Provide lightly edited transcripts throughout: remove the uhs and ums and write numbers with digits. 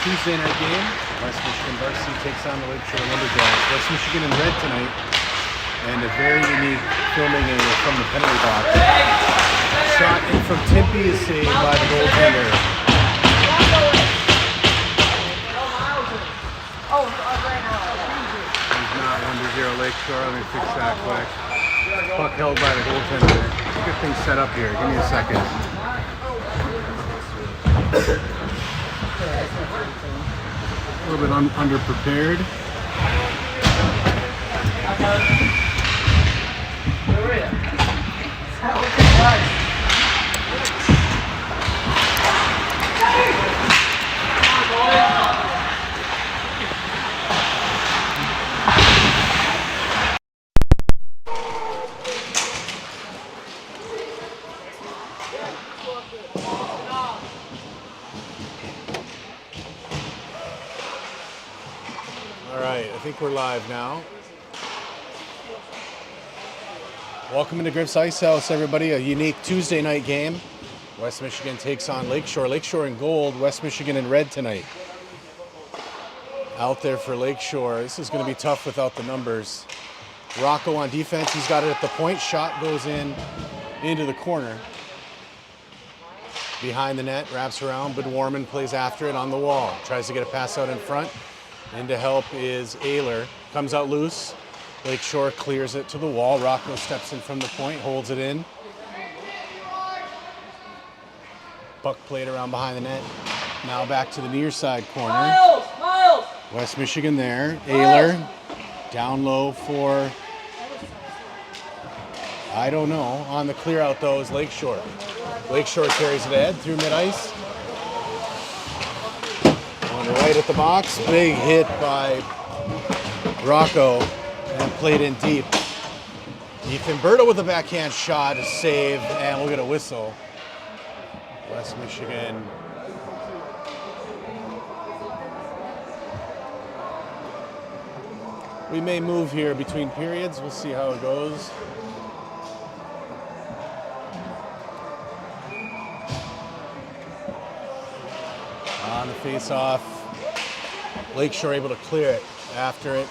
Tuesday night game. West Michigan Varsity takes on the Lakeshore Lumberjacks. West Michigan in red tonight, and a very unique filming angle from the penalty box. Shot in from Timpy is saved by the goaltender. He's not 1-0 Lakeshore. Let me fix that quick. Puck held by the goaltender. Let's get things set up here. Give me a second. A little bit underprepared. All right, I think we're live now. Welcome into Griffs Icehouse, everybody. A unique Tuesday night game. West Michigan takes on Lakeshore. Lakeshore in gold, West Michigan in red tonight. Out there for Lakeshore. This is going to be tough without the numbers. Rocco on defense. He's got it at the point. Shot goes into the corner. Behind the net, wraps around. Bud Warman plays after it on the wall. Tries to get a pass out in front. In to help is Ayler. Comes out loose. Lakeshore clears it to the wall. Rocco steps in from the point, holds it in. Puck played around behind the net. Now back to the near side corner. Miles! West Michigan there. Ayler down low for, I don't know. On the clear out though is Lakeshore. Lakeshore carries it ahead through mid-ice. Right at the box, big hit by Rocco and played in deep. Ethan Berto with a backhand shot, a save, and we'll get a whistle. West Michigan. We may move here between periods. We'll see how it goes. On the face-off. Lakeshore able to clear it. After it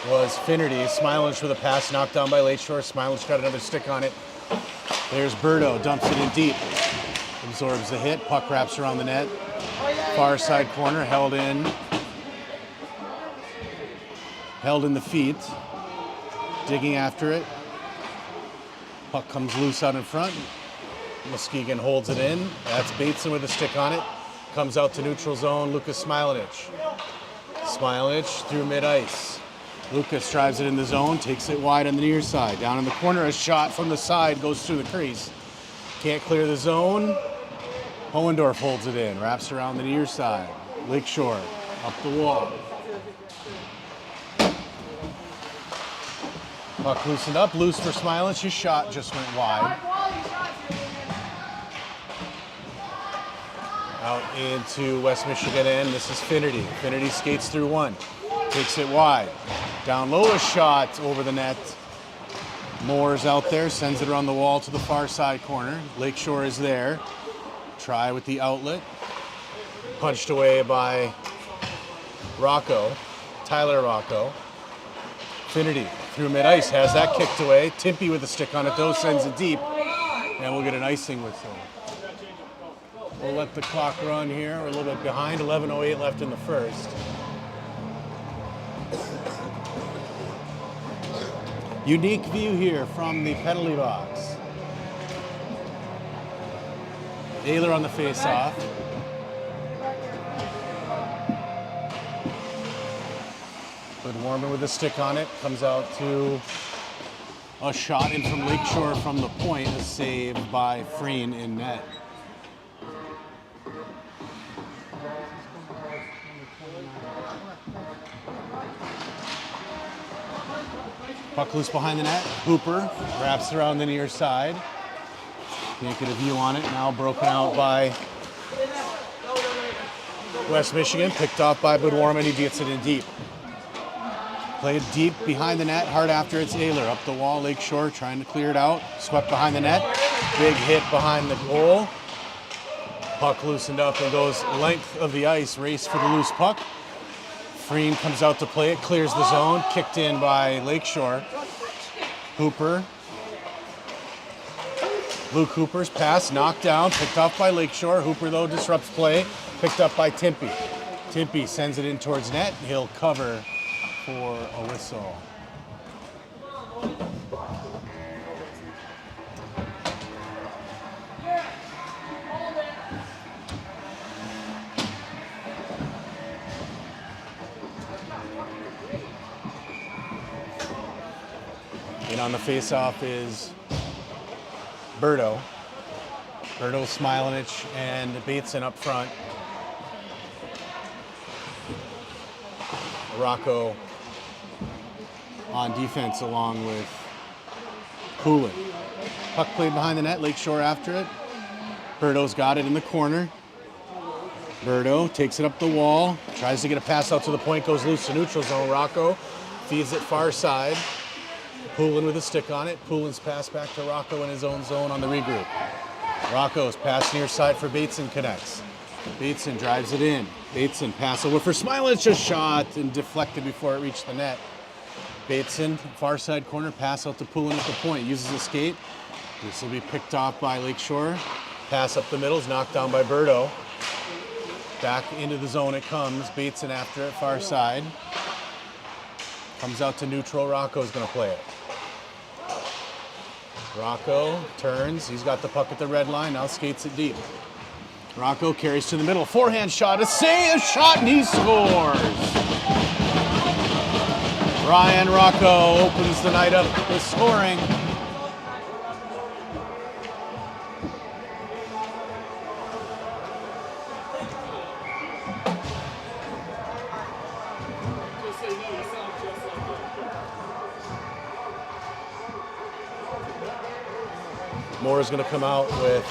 was Finnerty. Smilich with a pass knocked down by Lakeshore. Smilich got another stick on it. There's Berto, dumps it in deep. Absorbs the hit. Puck wraps around the net. Far side corner, held in. Held in the feet. Digging after it. Puck comes loose out in front. Muskegon holds it in. That's Bateson with a stick on it. Comes out to neutral zone, Lucas Smilich. Smilich through mid-ice. Lucas drives it in the zone, takes it wide on the near side. Down in the corner, a shot from the side goes through the crease. Can't clear the zone. Hohendorf holds it in, wraps around the near side. Lakeshore up the wall. Puck loosened up, loose for Smilich. His shot just went wide. Out into West Michigan end. This is Finnerty. Finnerty skates through one. Takes it wide. Down low, a shot over the net. Moore's out there. Sends it around the wall to the far side corner. Lakeshore is there. Try with the outlet. Punched away by Rocco. Tyler Rocco. Finnerty through mid-ice. Has that kicked away. Timpy with a stick on it though. Sends it deep. And we'll get an icing whistle. We'll let the clock run here. We're a little bit behind. 11:08 left in the first. Unique view here from the penalty box. Ayler on the face-off. Bud Warman with a stick on it. Comes out to a shot in from Lakeshore from the point. A save by Freen in net. Puck loose behind the net. Hooper wraps around the near side. Can't get a view on it. Now broken out by West Michigan. Picked off by Bud Warman. He gets it in deep. Played deep behind the net. Hard after it's Ayler. Up the wall. Lakeshore trying to clear it out. Swept behind the net. Big hit behind the goal. Puck loosened up and goes length of the ice, race for the loose puck. Freen comes out to play it, clears the zone, kicked in by Lakeshore. Hooper. Luke Hooper's pass knocked down, picked off by Lakeshore. Hooper, though, disrupts play, picked up by Timpy. Timpy sends it in towards net. He'll cover for a whistle. And on the face-off is Berto. Berto, Smilanich, and Bateson up front. Rocco on defense along with Poulin. Puck played behind the net, Lakeshore after it. Berto's got it in the corner. Berto takes it up the wall, tries to get a pass out to the point, goes loose to neutral zone. Rocco feeds it far side. Poulin with a stick on it. Poulin's pass back to Rocco in his own zone on the regroup. Rocco's pass near side for Bateson connects. Bateson drives it in. Bateson pass over for Smilanich, just shot and deflected before it reached the net. Bateson, far side corner, pass out to Poulin at the point. Uses a skate. This will be picked off by Lakeshore. Pass up the middle is knocked down by Berto. Back into the zone it comes. Bateson after it, far side. Comes out to neutral. Rocco's going to play it. Rocco turns. He's got the puck at the red line. Now skates it deep. Rocco carries to the middle. Forehand shot. A save. Shot, and he scores. Ryan Rocco opens the night up with scoring. Moore is going to come out with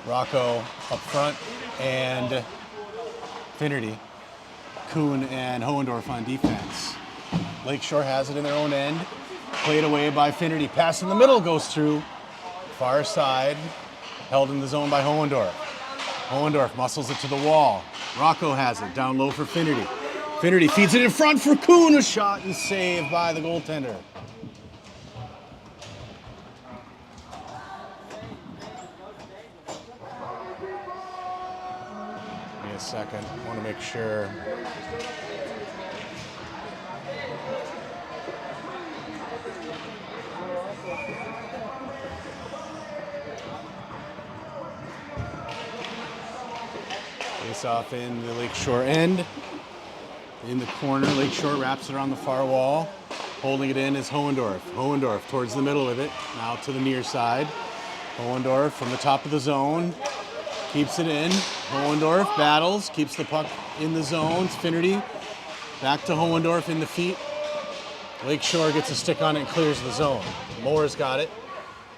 Rocco up front and Finnerty, Kuhn and Hohendorf on defense. Lakeshore has it in their own end. Played away by Finnerty. Pass in the middle goes through. Far side. Held in the zone by Hohendorf. Hohendorf muscles it to the wall. Rocco has it. Down low for Finnerty. Finnerty feeds it in front for Kuhn. A shot and saved by the goaltender. A second. I want to make sure. Face off in the Lakeshore end. In the corner, Lakeshore wraps it around the far wall. Holding it in is Hohendorf. Hohendorf towards the middle of it. Now to the near side. Hohendorf from the top of the zone. Keeps it in. Hohendorf battles, keeps the puck in the zone. Finnerty back to Hohendorf in the feet. Lakeshore gets a stick on it and clears the zone. Moore's got it.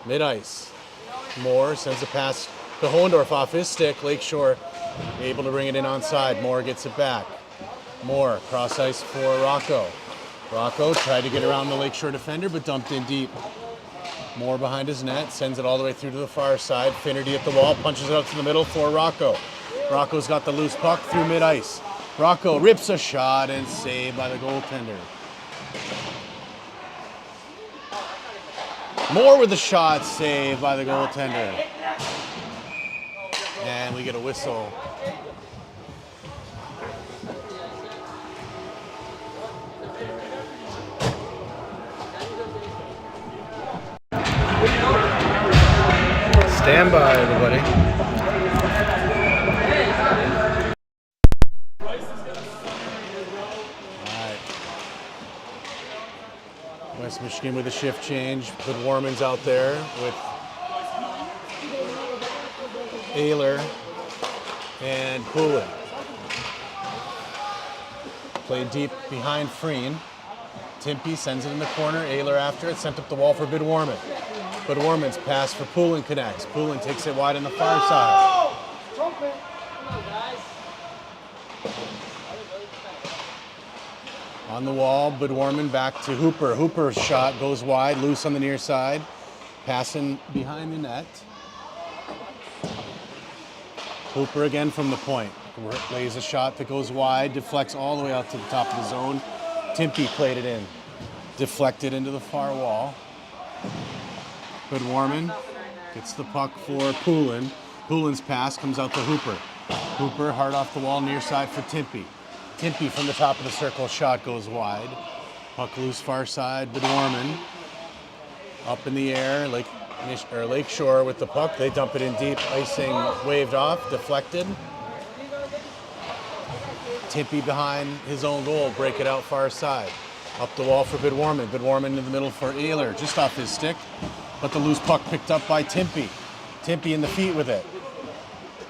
Mid-ice. Moore sends a pass to Hohendorf off his stick. Lakeshore able to bring it in onside. Moore gets it back. Moore cross ice for Rocco. Rocco tried to get around the Lakeshore defender but dumped in deep. Moore behind his net, sends it all the way through to the far side. Finnerty at the wall, punches it up to the middle for Rocco. Rocco's got the loose puck through mid-ice. Rocco rips a shot and saved by the goaltender. Moore with the shot, saved by the goaltender. And we get a whistle. Stand by, everybody. All right. West Michigan with a shift change. Put Warman's out there with Ayler and Poulin. Played deep behind Freen. Timpy sends it in the corner. Ayler after it, sent up the wall for Bidwarman. Bidwarman's pass for Poulin connects. Poulin takes it wide on the far side. On the wall, Bidwarman back to Hooper. Hooper's shot goes wide, loose on the near side. Passing behind the net. Hooper again from the point. Lays a shot that goes wide, deflects all the way out to the top of the zone. Timpey played it in. Deflected into the far wall. Warman gets the puck for Poulin. Poulin's pass comes out to Hooper. Hooper hard off the wall, near side for Timpey. Timpey from the top of the circle, shot goes wide. Puck loose far side, Warman. Up in the air, Lakeshore with the puck. They dump it in deep, icing waved off, deflected. Timpey behind his own goal, break it out far side. Up the wall for Warman. Warman in the middle for Ayler, just off his stick. But the loose puck picked up by Timpey. Timpey in the feet with it.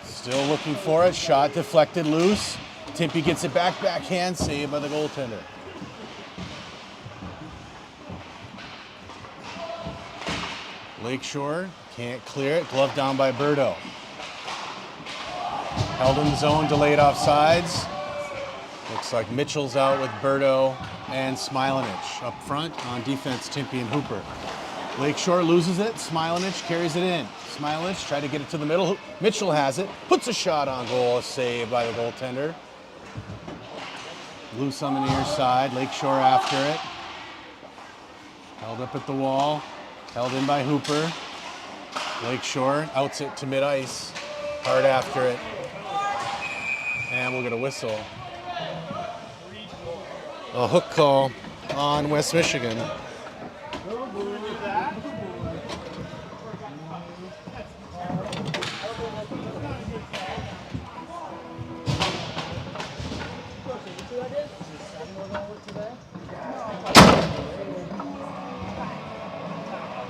Still looking for it, shot deflected loose. Timpey gets it back, backhand, saved by the goaltender. Lakeshore can't clear it, glove down by Berto. Held in the zone, delayed offsides. Looks like Mitchell's out with Berto and Smilanich. Up front on defense, Timpey and Hooper. Lakeshore loses it, Smilanich carries it in. Smilanich tried to get it to the middle. Mitchell has it, puts a shot on goal, saved by the goaltender. Loose on the near side, Lakeshore after it. Held up at the wall, held in by Hooper. Lakeshore outs it to mid-ice, hard after it. And we'll get a whistle. A hook call on West Michigan.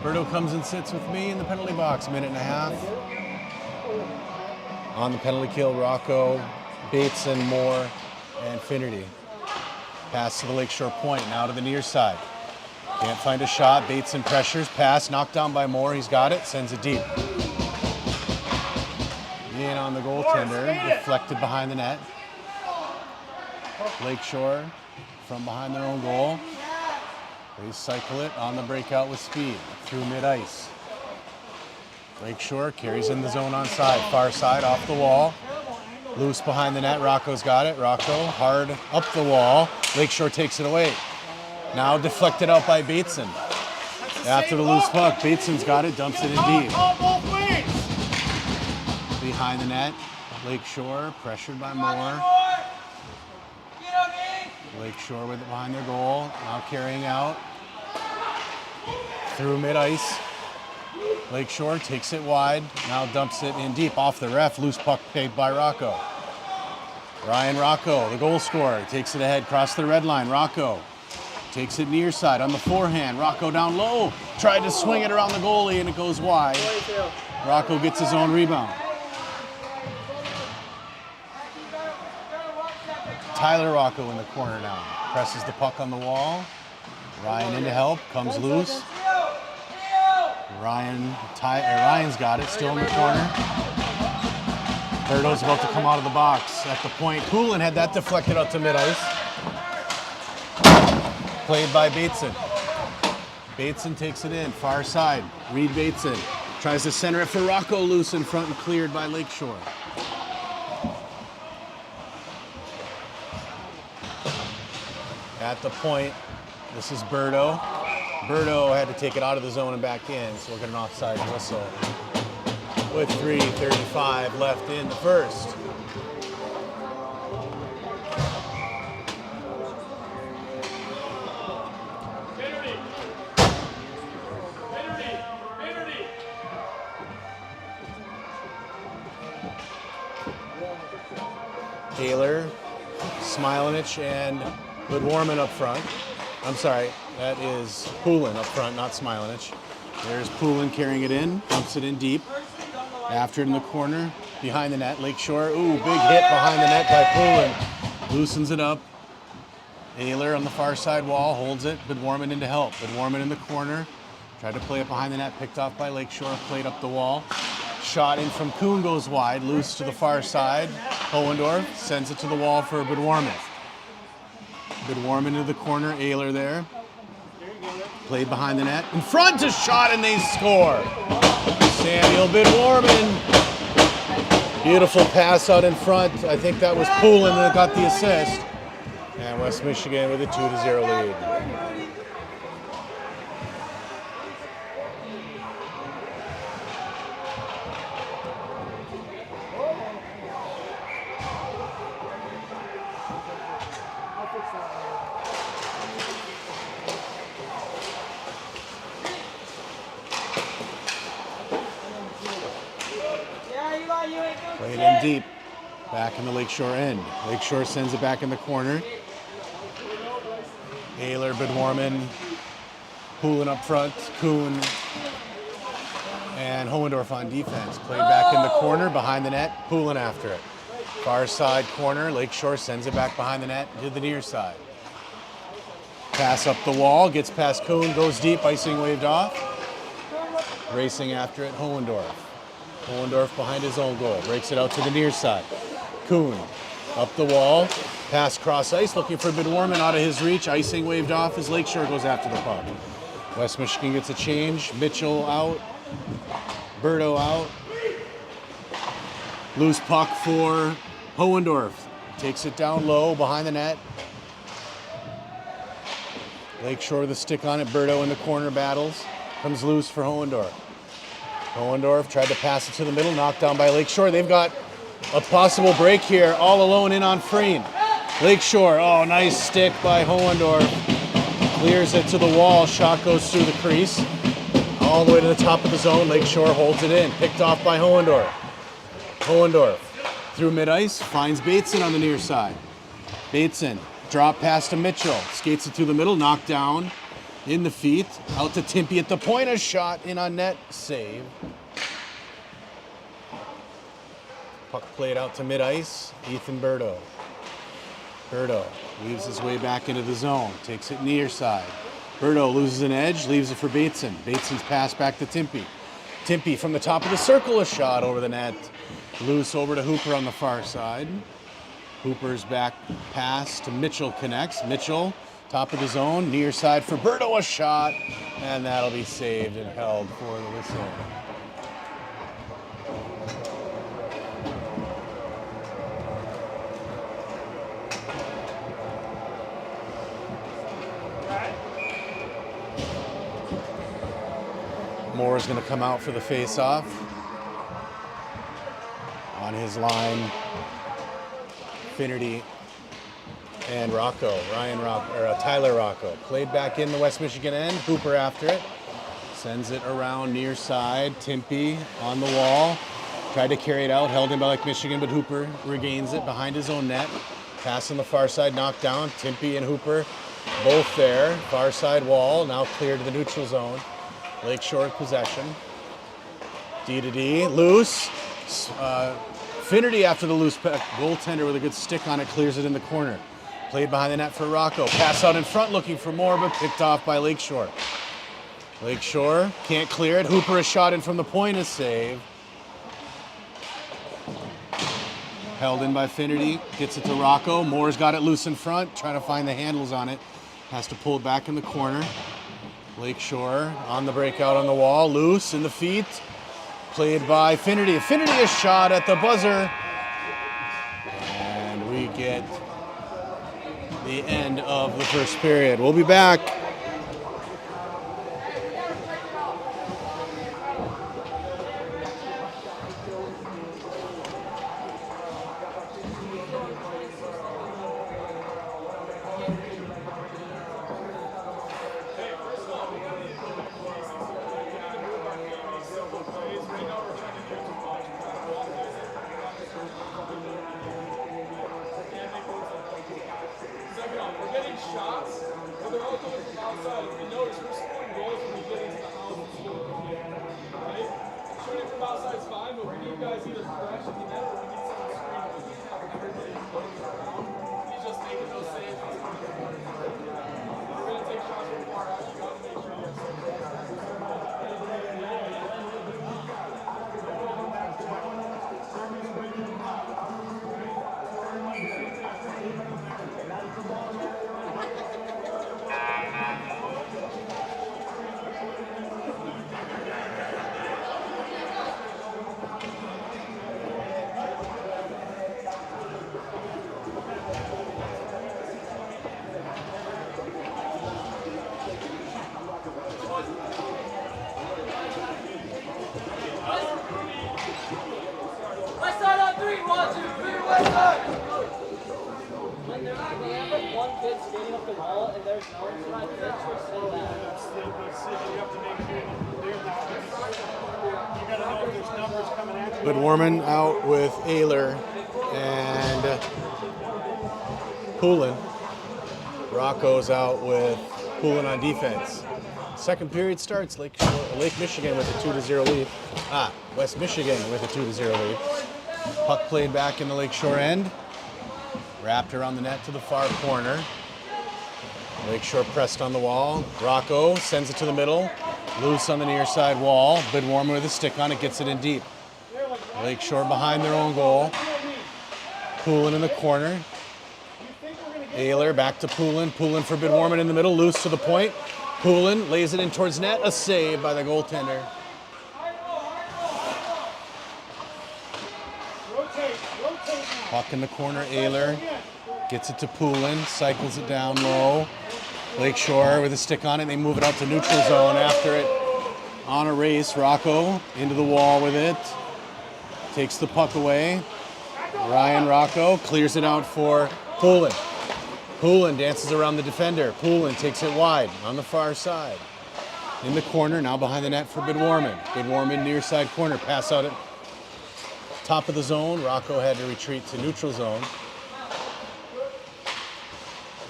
Berto comes and sits with me in the penalty box, minute and a half. On the penalty kill, Rocco, Bateson, Moore, and Finnerty. Pass to the Lakeshore point, now to the near side. Can't find a shot, Bateson pressures, pass, knocked down by Moore, he's got it, sends it deep. In on the goaltender, deflected behind the net. Lakeshore from behind their own goal. They cycle it on the breakout with speed through mid-ice. Lakeshore carries in the zone on side, far side, off the wall. Loose behind the net, Rocco's got it. Rocco hard up the wall. Lakeshore takes it away. Now deflected out by Bateson. After the loose puck, Bateson's got it, dumps it in deep. Behind the net, Lakeshore pressured by Moore. Lakeshore with it behind their goal, now carrying out. Through mid-ice. Lakeshore takes it wide, now dumps it in deep off the ref, loose puck paid by Rocco. Ryan Rocco, the goal scorer, takes it ahead, cross the red line. Rocco takes it near side on the forehand. Rocco down low, tried to swing it around the goalie and it goes wide. Rocco gets his own rebound. Tyler Rocco in the corner now, presses the puck on the wall. Ryan in to help, comes loose. Ryan's got it, still in the corner. Berto's about to come out of the box at the point. Poulin had that deflected out to mid-ice. Played by Bateson. Bateson takes it in, far side. Reed Bateson tries to center it for Rocco, loose in front and cleared by Lakeshore. At the point, this is Berto. Berto had to take it out of the zone and back in, so we'll get an offside whistle. With 3:35 left in the first. Ayler, Smilanich, and Warman up front. I'm sorry, that is Poulin up front, not Smilanich. There's Poulin carrying it in, dumps it in deep. After it in the corner, behind the net, Lakeshore. Ooh, big hit behind the net by Poulin. Loosens it up. Ayler on the far side wall, holds it. Warman in to help. Warman in the corner. Tried to play it behind the net, picked off by Lakeshore, played up the wall. Shot in from Kuhn goes wide, loose to the far side. Hohendorf sends it to the wall for Warman. Warman into the corner, Ayler there. Played behind the net. In front, a shot, and they score. Samuel Bidwarman. Beautiful pass out in front. I think that was Poulin that got the assist. And West Michigan with a 2-0 lead. Played in deep, back in the Lakeshore end. Lakeshore sends it back in the corner. Ayler, Bidwarman, Poulin up front, Kuhn, and Hohendorf on defense. Played back in the corner, behind the net, Poulin after it. Far side corner, Lakeshore sends it back behind the net to the near side. Pass up the wall, gets past Kuhn, goes deep, icing waved off. Racing after it, Hohendorf. Hohendorf behind his own goal, breaks it out to the near side. Kuhn up the wall, pass cross ice, looking for Bidwarman out of his reach. Icing waved off as Lakeshore goes after the puck. West Michigan gets a change. Mitchell out, Berto out. Loose puck for Hohendorf. Takes it down low behind the net. Lakeshore with a stick on it. Berto in the corner battles. Comes loose for Hohendorf. Hohendorf tried to pass it to the middle, knocked down by Lakeshore. They've got a possible break here, all alone in on Freen. Lakeshore, oh, nice stick by Hohendorf. Clears it to the wall, shot goes through the crease. All the way to the top of the zone, Lakeshore holds it in. Picked off by Hohendorf. Hohendorf through mid-ice, finds Bateson on the near side. Bateson, drop pass to Mitchell. Skates it through the middle, knocked down. In the feet, out to Timpy at the point, a shot in on net, save. Puck played out to mid-ice, Ethan Berto. Berto weaves his way back into the zone, takes it near side. Berto loses an edge, leaves it for Bateson. Bateson's pass back to Timpy. Timpy from the top of the circle, a shot over the net. Loose over to Hooper on the far side. Hooper's back pass to Mitchell connects. Mitchell, top of the zone, near side for Berto, a shot, and that'll be saved and held for the whistle. Moore's going to come out for the face-off. On his line, Finnerty and Tyler Rocco. Played back in the West Michigan end. Hooper after it. Sends it around near side. Timpy on the wall. Tried to carry it out. Held in by Lake Michigan, but Hooper regains it behind his own net. Pass on the far side, knocked down. Timpy and Hooper both there. Far side wall, now cleared to the neutral zone. Lakeshore possession. D to D, loose. Finnerty after the loose puck. Goaltender with a good stick on it, clears it in the corner. Played behind the net for Rocco. Pass out in front looking for more, but picked off by Lakeshore. Lakeshore can't clear it. Hooper a shot in from the point, a save. Held in by Finnerty. Gets it to Rocco. Moore's got it loose in front. Trying to find the handles on it. Has to pull it back in the corner. Lakeshore on the breakout on the wall. Loose in the feet. Played by Finnerty. Finnerty a shot at the buzzer. And we get the end of the first period. We'll be back. When they have like one kid skating up the wall and there's no one trying to so bad. That's the decision you have to make here. You got to know if there's numbers coming at you. Bedwarman out with Ayler and Poulin. Rocco's out with Poulin on defense. Second period starts. Lake Michigan with a 2-0 lead. West Michigan with a 2-0 lead. Puck played back in the Lakeshore end. Wrapped around the net to the far corner. Lakeshore pressed on the wall. Rocco sends it to the middle. Loose on the near side wall. Bedwarman with a stick on it, gets it in deep. Lakeshore behind their own goal. Poulin in the corner. Ayler back to Poulin. Poulin for Bedwarman in the middle. Loose to the point. Poulin lays it in towards net. A save by the goaltender. Puck in the corner. Ayler gets it to Poulin. Cycles it down low. Lakeshore with a stick on it. They move it out to neutral zone after it. On a race. Rocco into the wall with it. Takes the puck away. Ryan Rocco clears it out for Poulin. Poulin dances around the defender. Poulin takes it wide on the far side. In the corner, now behind the net for Bedwarman. Bedwarman near side corner. Pass out at top of the zone. Rocco had to retreat to neutral zone.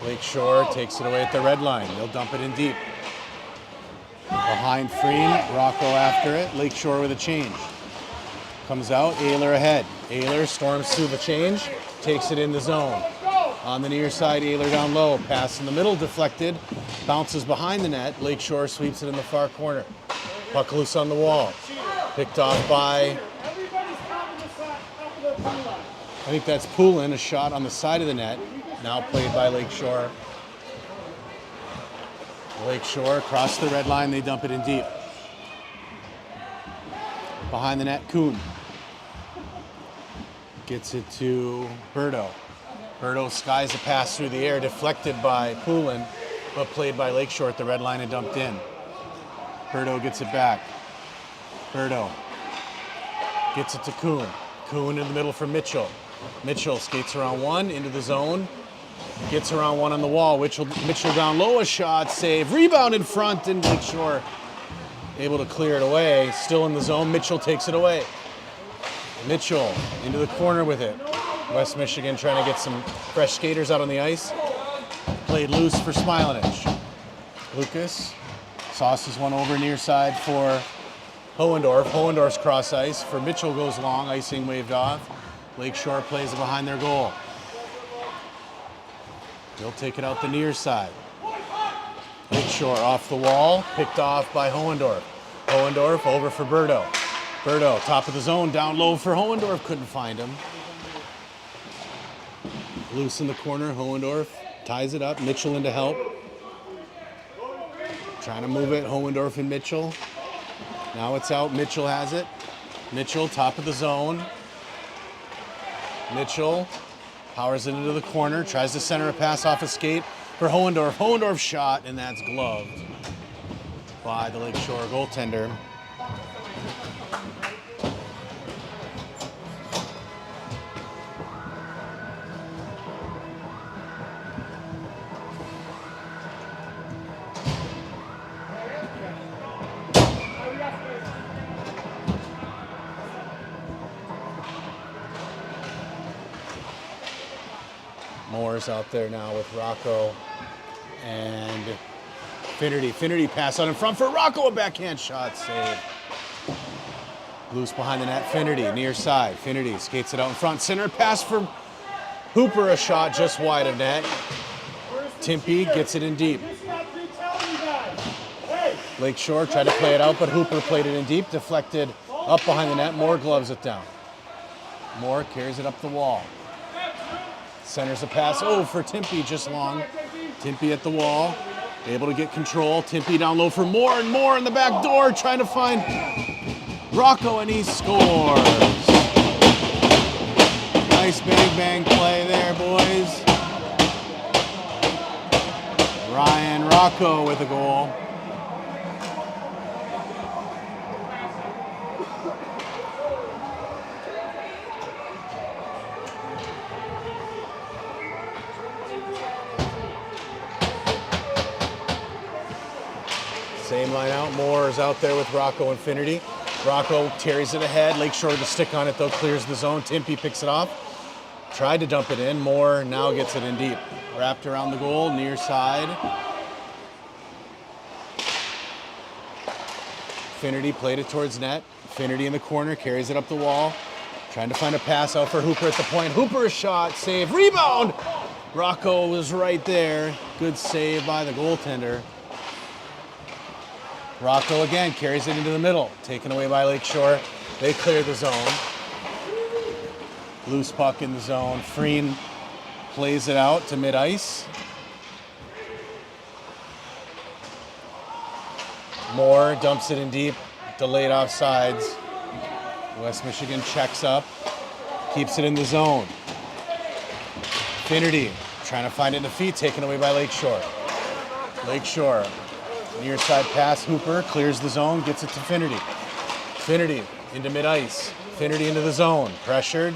Lakeshore takes it away at the red line. They'll dump it in deep. Behind Freen, Rocco after it. Lakeshore with a change. Comes out, Ayler ahead. Ayler storms through the change, takes it in the zone. On the near side, Ayler down low. Pass in the middle, deflected. Bounces behind the net. Lakeshore sweeps it in the far corner. Puck loose on the wall. Picked off by, I think that's Poulin, a shot on the side of the net. Now played by Lakeshore. Lakeshore across the red line, they dump it in deep. Behind the net, Kuhn. Gets it to Berto. Berto skies a pass through the air, deflected by Poulin, but played by Lakeshore at the red line and dumped in. Berto gets it back. Berto gets it to Kuhn. Kuhn in the middle for Mitchell. Mitchell skates around one, into the zone. Gets around one on the wall. Mitchell down low, a shot, save. Rebound in front, and Lakeshore able to clear it away. Still in the zone, Mitchell takes it away. Mitchell into the corner with it. West Michigan trying to get some fresh skaters out on the ice. Played loose for Smilanich. Lucas sauces one over near side for Hohendorf. Hohendorf's cross ice for Mitchell goes long, icing waved off. Lakeshore plays it behind their goal. They'll take it out the near side. Lakeshore off the wall, picked off by Hohendorf. Hohendorf over for Berto. Berto, top of the zone, down low for Hohendorf, couldn't find him. Loose in the corner, Hohendorf ties it up, Mitchell in to help. Trying to move it, Hohendorf and Mitchell. Now it's out, Mitchell has it. Mitchell, top of the zone. Mitchell powers it into the corner, tries to center a pass off a skate for Hohendorf. Hohendorf shot, and that's gloved by the Lakeshore goaltender. Moore's out there now with Rocco and Finnerty. Finnerty pass out in front for Rocco, a backhand shot, save. Loose behind the net, Finnerty, near side. Finnerty skates it out in front. Center pass for Hooper, a shot just wide of net. Timpey gets it in deep. Lakeshore tried to play it out, but Hooper played it in deep, deflected up behind the net. Moore gloves it down. Moore carries it up the wall. Centers a pass, for Timpey, just long. Timpey at the wall, able to get control. Timpey down low for Moore, and Moore in the back door, trying to find Rocco, and he scores. Nice bang play there, boys. Ryan Rocco with a goal. Same line out. Moore is out there with Rocco Infinity. Rocco carries it ahead. Lakeshore with the stick on it though, clears the zone. Timpy picks it off. Tried to dump it in. Moore now gets it in deep. Wrapped around the goal, near side. Infinity played it towards net. Infinity in the corner, carries it up the wall. Trying to find a pass out for Hooper at the point. Hooper's shot, save, rebound! Rocco was right there. Good save by the goaltender. Rocco again carries it into the middle. Taken away by Lakeshore. They clear the zone. Loose puck in the zone. Freen plays it out to mid-ice. Moore dumps it in deep. Delayed offsides. West Michigan checks up. Keeps it in the zone. Infinity trying to find it in the feet. Taken away by Lakeshore. Lakeshore. Near side pass. Hooper clears the zone. Gets it to Infinity. Infinity into mid-ice. Infinity into the zone. Pressured.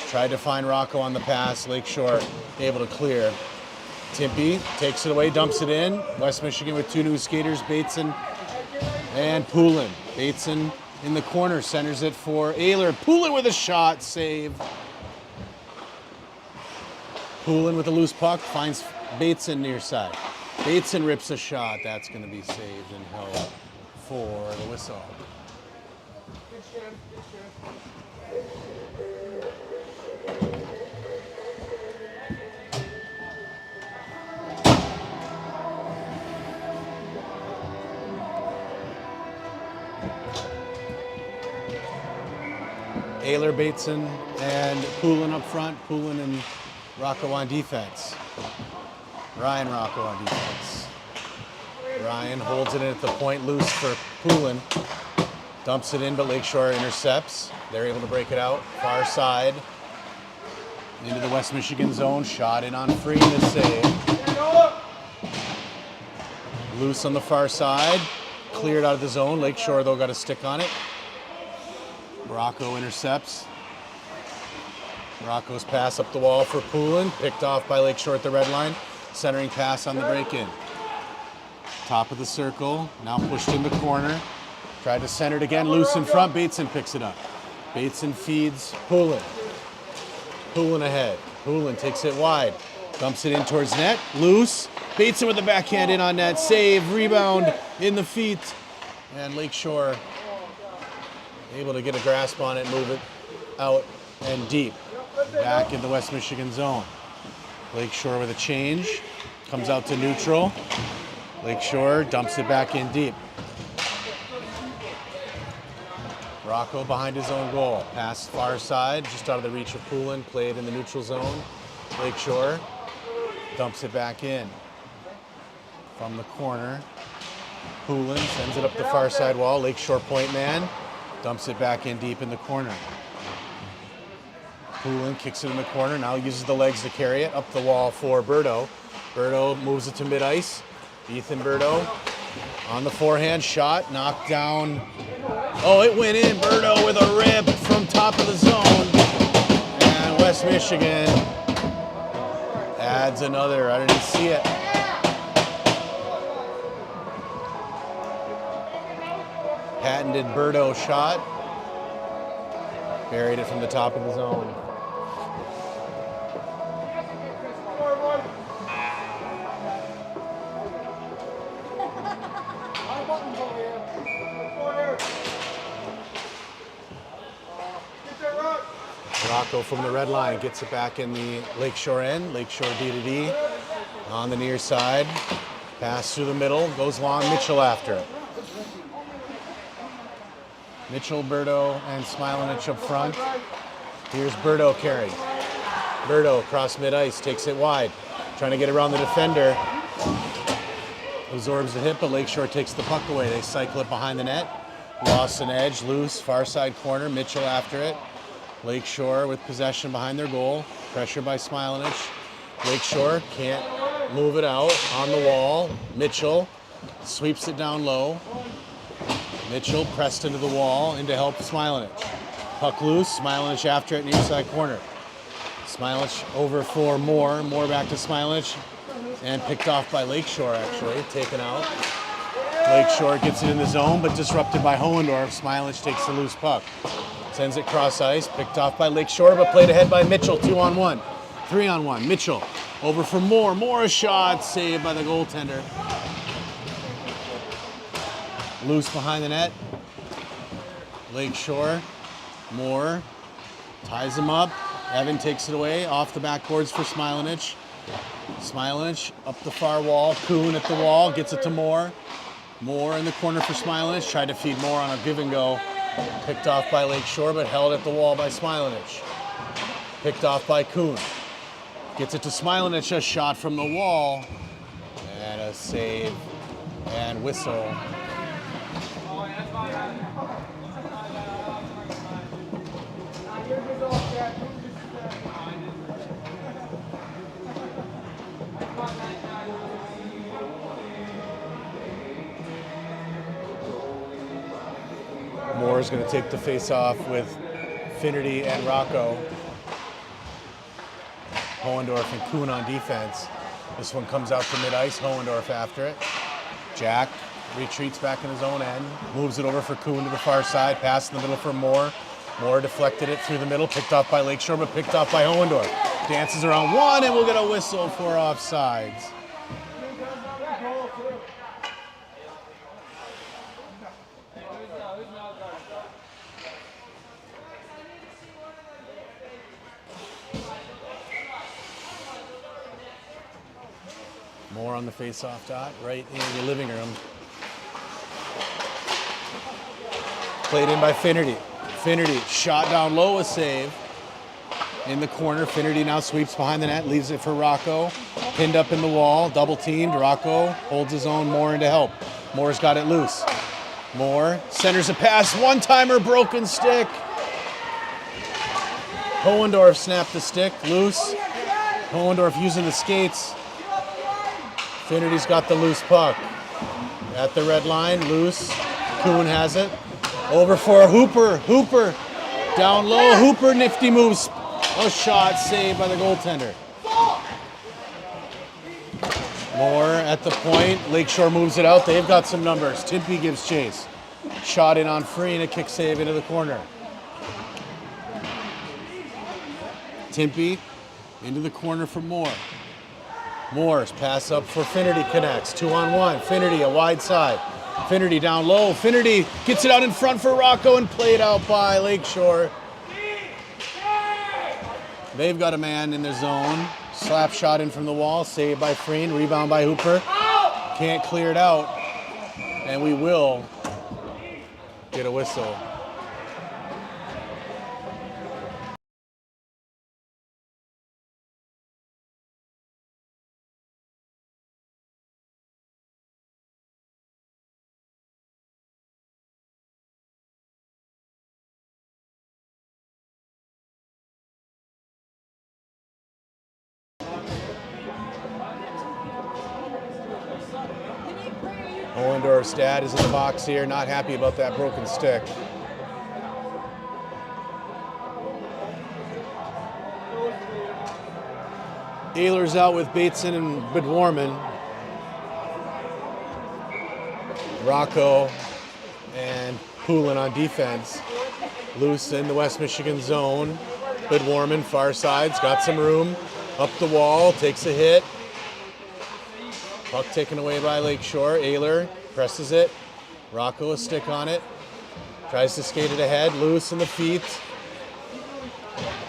Tried to find Rocco on the pass. Lakeshore able to clear. Timpy takes it away, dumps it in. West Michigan with two new skaters, Bateson and Poulin. Bateson in the corner, centers it for Ayler. Poulin with a shot, save. Poulin with a loose puck, finds Bateson near side. Bateson rips a shot, that's going to be saved and held for the whistle. Ayler, Bateson, and Poulin up front. Poulin and Rocco on defense. Ryan Rocco on defense. Ryan holds it in at the point, loose for Poulin. Dumps it in, but Lakeshore intercepts. They're able to break it out. Far side. Into the West Michigan zone. Shot in on Free to save. Loose on the far side. Cleared out of the zone. Lakeshore, though, got a stick on it. Rocco intercepts. Rocco's pass up the wall for Poulin. Picked off by Lakeshore at the red line. Centering pass on the break-in. Top of the circle. Now pushed in the corner. Tried to center it again. Loose in front. Bateson picks it up. Bateson feeds Poulin. Poulin ahead. Poulin takes it wide. Dumps it in towards net. Loose. Bateson with the backhand in on net. Save. Rebound in the feet. And Lakeshore able to get a grasp on it, move it out and deep. Back in the West Michigan zone. Lakeshore with a change. Comes out to neutral. Lakeshore dumps it back in deep. Rocco behind his own goal. Pass far side, just out of the reach of Poulin. Played in the neutral zone. Lakeshore dumps it back in. From the corner. Poulin sends it up the far side wall. Lakeshore point man. Dumps it back in deep in the corner. Poulin kicks it in the corner, now uses the legs to carry it up the wall for Berto. Berto moves it to mid-ice. Ethan Berto on the forehand, shot, knocked down. Oh, it went in. Berto with a rip from top of the zone. And West Michigan adds another. I didn't see it. Patented Berto shot. Buried it from the top of the zone. Rocco from the red line gets it back in the Lakeshore end. Lakeshore D to D on the near side. Pass through the middle, goes long, Mitchell after it. Mitchell, Berto, and Smilanich up front. Here's Berto carry. Berto across mid-ice, takes it wide. Trying to get around the defender. Absorbs the hit, but Lakeshore takes the puck away. They cycle it behind the net. Lost an edge, loose, far side corner. Mitchell after it. Lakeshore with possession behind their goal. Pressure by Smilanich. Lakeshore can't move it out on the wall. Mitchell sweeps it down low. Mitchell pressed into the wall in to help Smilanich. Puck loose, Smilanich after it, near side corner. Smilanich over for Moore. Moore back to Smilanich. And picked off by Lakeshore, actually. Taken out. Lakeshore gets it in the zone, but disrupted by Hohendorf. Smilich takes the loose puck. Sends it cross ice, picked off by Lakeshore, but played ahead by Mitchell. 2-on-1. 3-on-1. Mitchell over for Moore. Moore a shot, saved by the goaltender. Loose behind the net. Lakeshore. Moore ties him up. Evan takes it away. Off the backboards for Smilich. Smilich up the far wall. Kuhn at the wall. Gets it to Moore. Moore in the corner for Smilich. Tried to feed Moore on a give and go. Picked off by Lakeshore, but held at the wall by Smilich. Picked off by Kuhn. Gets it to Smilich. A shot from the wall. And a save. And whistle. Moore is going to take the face-off with Finnerty and Rocco. Hohendorf and Kuhn on defense. This one comes out to mid-ice. Hohendorf after it. Jack retreats back in his own end. Moves it over for Kuhn to the far side. Pass in the middle for Moore. Moore deflected it through the middle. Picked off by Lakeshore, but picked off by Hohendorf. Dances around one, and we'll get a whistle for offsides. Moore on the face-off dot, right in your living room. Played in by Finnerty. Finnerty shot down low, a save. In the corner, Finnerty now sweeps behind the net, leaves it for Rocco. Pinned up in the wall, double teamed. Rocco holds his own, Moore in to help. Moore's got it loose. Moore centers a pass, one-timer, broken stick. Hohendorf snapped the stick, loose. Hohendorf using the skates. Finnerty's got the loose puck. At the red line, loose. Kuhn has it. Over for Hooper. Hooper down low. Hooper, nifty moves. A shot saved by the goaltender. Moore at the point. Lakeshore moves it out. They've got some numbers. Timpey gives chase. Shot in on free and a kick save into the corner. Timpey into the corner for Moore. Moore's pass up for Finnerty connects. 2-on-1. Finnerty, a wide side. Finnerty down low. Finnerty gets it out in front for Rocco and played out by Lakeshore. They've got a man in their zone. Slap shot in from the wall. Saved by Freen. Rebound by Hooper. Can't clear it out. And we will get a whistle. Hohendorf's dad is in the box here, not happy about that broken stick. Ehlers out with Bateson and Bidwarman. Rocco and Poulin on defense. Loose in the West Michigan zone. Bidwarman, far side's got some room. Up the wall, takes a hit. Puck taken away by Lakeshore. Ehler presses it. Rocco a stick on it. Tries to skate it ahead. Loose in the feet.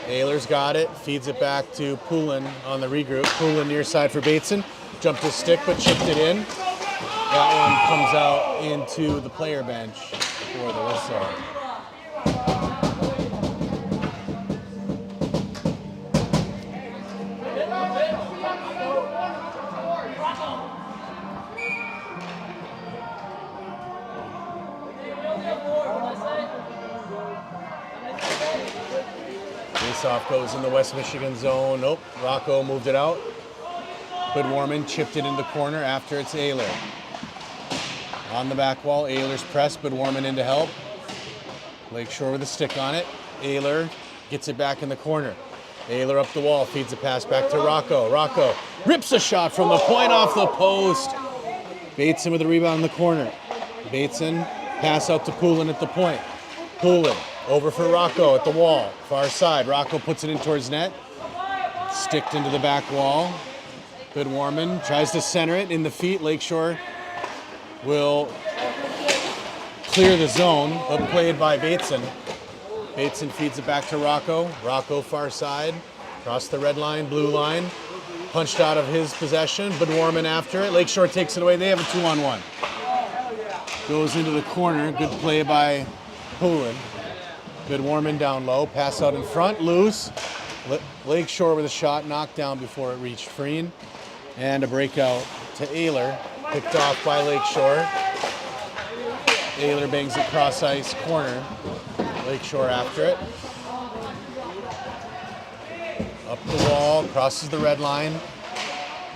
Ehler's got it. Feeds it back to Poulin on the regroup. Poulin near side for Bateson. Jumped his stick but chipped it in. That one comes out into the player bench for the whistle. Faceoff goes in the West Michigan zone. Nope, Rocco moved it out. Bidwarman chipped it in the corner after it's Ehler. On the back wall, Ehler's press, Bidwarman in to help. Lakeshore with a stick on it. Ehler gets it back in the corner. Ehler up the wall, feeds a pass back to Rocco. Rocco rips a shot from the point off the post. Bateson with a rebound in the corner. Bateson, pass out to Poulin at the point. Poulin, over for Rocco at the wall, far side. Rocco puts it in towards net. Sticked into the back wall. Good Warman, tries to center it in the feet. Lakeshore will clear the zone, but played by Bateson. Bateson feeds it back to Rocco. Rocco far side, across the red line, blue line. Punched out of his possession, but Warman after it. Lakeshore takes it away. They have a 2-on-1. Goes into the corner. Good play by Poulin. Good Warman down low. Pass out in front. Loose. Lakeshore with a shot knocked down before it reached Freen. And a breakout to Ayler. Picked off by Lakeshore. Ayler bangs it cross ice corner. Lakeshore after it. Up the wall, crosses the red line.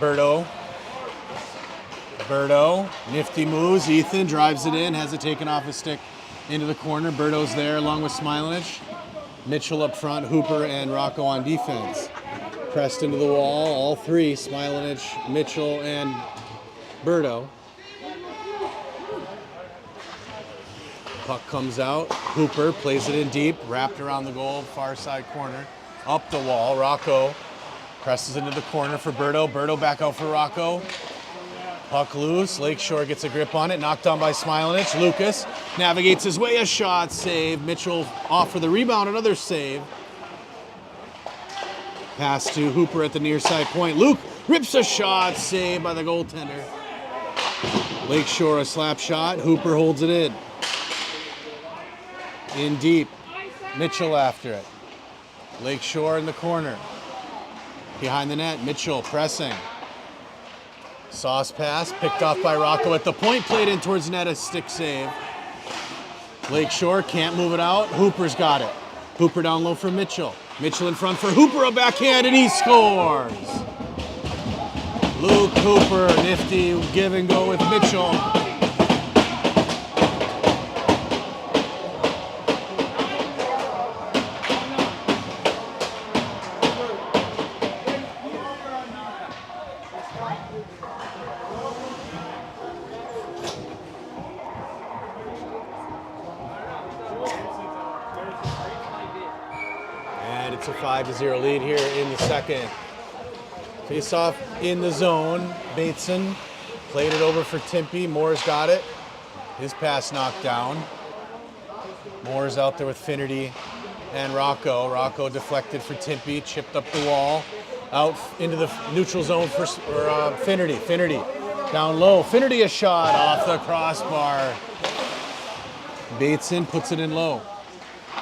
Berto, nifty moves. Ethan drives it in, has it taken off his stick into the corner. Berto's there along with Smilanich. Mitchell up front, Hooper and Rocco on defense. Pressed into the wall, all three, Smilanich, Mitchell, and Berto. Puck comes out. Hooper plays it in deep, wrapped around the goal, far side corner. Up the wall, Rocco presses into the corner for Berto. Berto back out for Rocco. Puck loose. Lakeshore gets a grip on it. Knocked down by Smilanich. Lucas navigates his way. A shot, save. Mitchell off for the rebound. Another save. Pass to Hooper at the near side point. Luke rips a shot, saved by the goaltender. Lakeshore a slap shot. Hooper holds it in. In deep. Mitchell after it. Lakeshore in the corner. Behind the net, Mitchell pressing. Sauce pass, picked off by Rocco at the point, played in towards net, a stick save. Lakeshore can't move it out. Hooper's got it. Hooper down low for Mitchell. Mitchell in front for Hooper, a backhand, and he scores. Luke Hooper, nifty give and go with Mitchell. It's a 5-0 lead here in the second. Face off in the zone. Bateson played it over for Timpey. Moore's got it. His pass knocked down. Moore's out there with Finnerty and Rocco. Rocco deflected for Timpey, chipped up the wall. Out into the neutral zone for Finnerty. Finnerty down low. Finnerty a shot off the crossbar. Bateson puts it in low.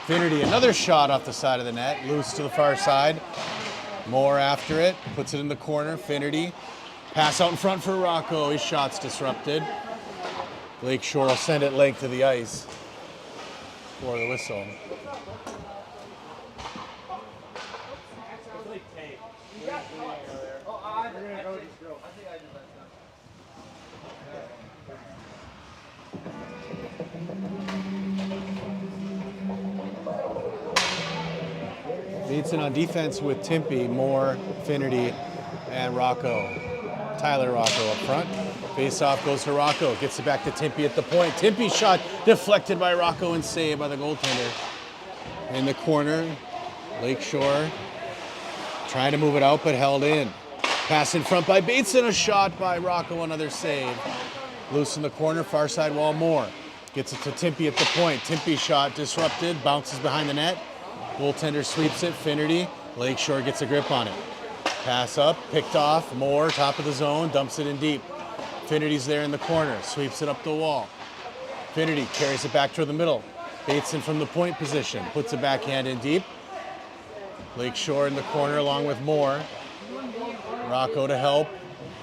Finnerty, another shot off the side of the net, loose to the far side. Moore after it, puts it in the corner. Finnerty, pass out in front for Rocco. His shot's disrupted. Lakeshore will send it length of the ice for the whistle. Bateson on defense with Timpey, Moore, Finnerty, and Rocco. Tyler Rocco up front. Face-off goes to Rocco. Gets it back to Timpey at the point. Timpey shot deflected by Rocco and saved by the goaltender. In the corner, Lakeshore trying to move it out but held in. Pass in front by Bateson. A shot by Rocco. Another save. Loose in the corner, far side wall, Moore. Gets it to Timpey at the point. Timpey shot disrupted. Bounces behind the net. Goaltender sweeps it, Finnerty. Lakeshore gets a grip on it. Pass up, picked off, Moore, top of the zone, dumps it in deep. Finnerty's there in the corner, sweeps it up the wall. Finnerty carries it back toward the middle. Bateson from the point position, puts a backhand in deep. Lakeshore in the corner along with Moore. Rocco to help,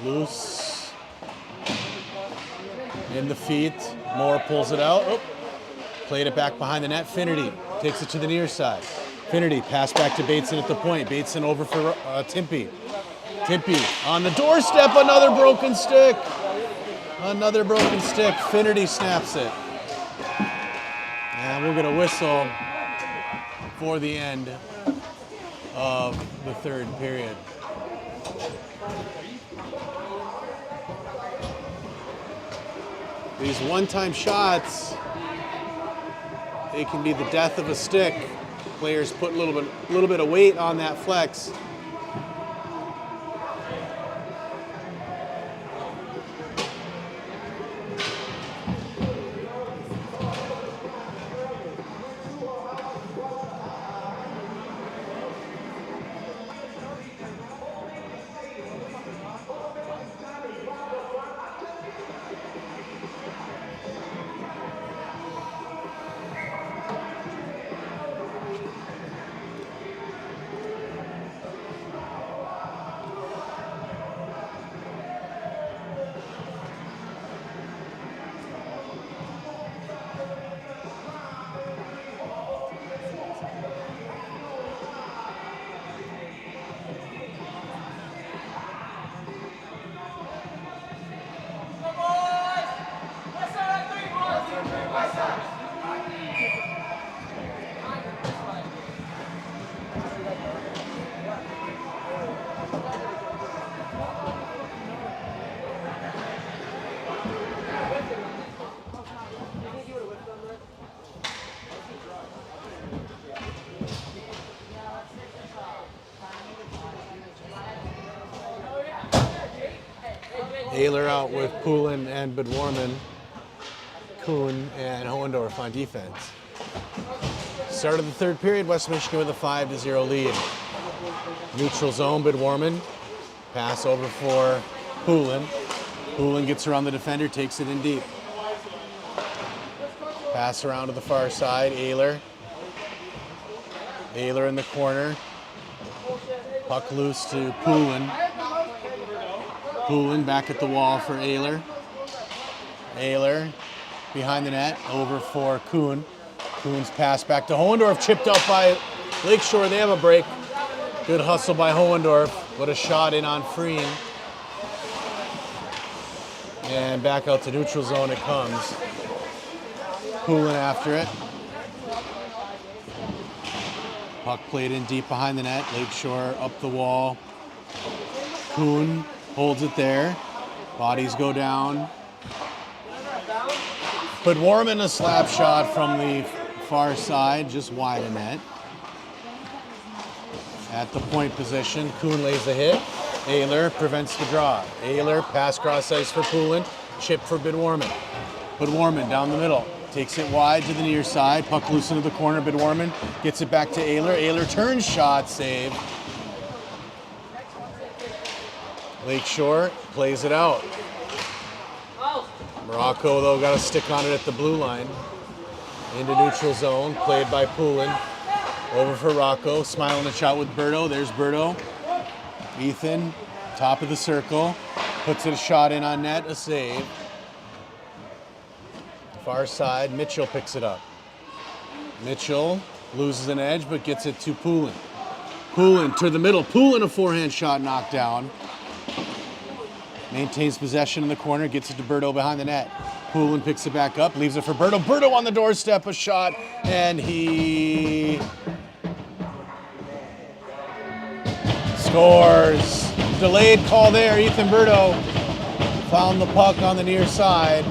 loose. In the feet, Moore pulls it out. Oh. Played it back behind the net, Finnerty takes it to the near side. Finnerty, pass back to Bateson at the point. Bateson over for Timpey. Timpey on the doorstep, another broken stick. Another broken stick. Finnerty snaps it. And we're going to whistle for the end of the third period. These one-time shots, they can be the death of a stick. Players put a little bit of weight on that flex. Ayler out with Poulin and Bedwarman. Kuhn and Hohendorf on defense. Start of the third period, West Michigan with a 5-0 lead. Neutral zone, Bedwarman. Pass over for Poulin. Poulin gets around the defender, takes it in deep. Pass around to the far side, Ayler. Ayler in the corner. Puck loose to Poulin. Poulin back at the wall for Ayler. Ayler behind the net, over for Kuhn. Kuhn's pass back to Hohendorf, chipped up by Lakeshore. They have a break. Good hustle by Hohendorf. What a shot in on Freeing. And back out to neutral zone it comes. Poulin after it. Puck played in deep behind the net. Lakeshore up the wall. Kuhn holds it there. Bodies go down. But Warman a slap shot from the far side, just wide of net. At the point position, Kuhn lays the hit. Ayler prevents the draw. Ayler pass cross ice for Poulin. Chip for Bedwarman. Bedwarman down the middle. Takes it wide to the near side. Puck loose into the corner. Bedwarman gets it back to Ayler. Ayler turns shot, save. Lakeshore plays it out. Morocco, though, got a stick on it at the blue line. Into neutral zone, played by Poulin. Over for Rocco, smiling a shot with Berto. There's Berto. Ethan, top of the circle. Puts it a shot in on net, a save. Far side, Mitchell picks it up. Mitchell loses an edge, but gets it to Poulin. Poulin to the middle. Poulin, a forehand shot knocked down. Maintains possession in the corner, gets it to Berto behind the net. Poulin picks it back up, leaves it for Berto. Berto on the doorstep, a shot, and he scores. Delayed call there, Ethan Berto found the puck on the near side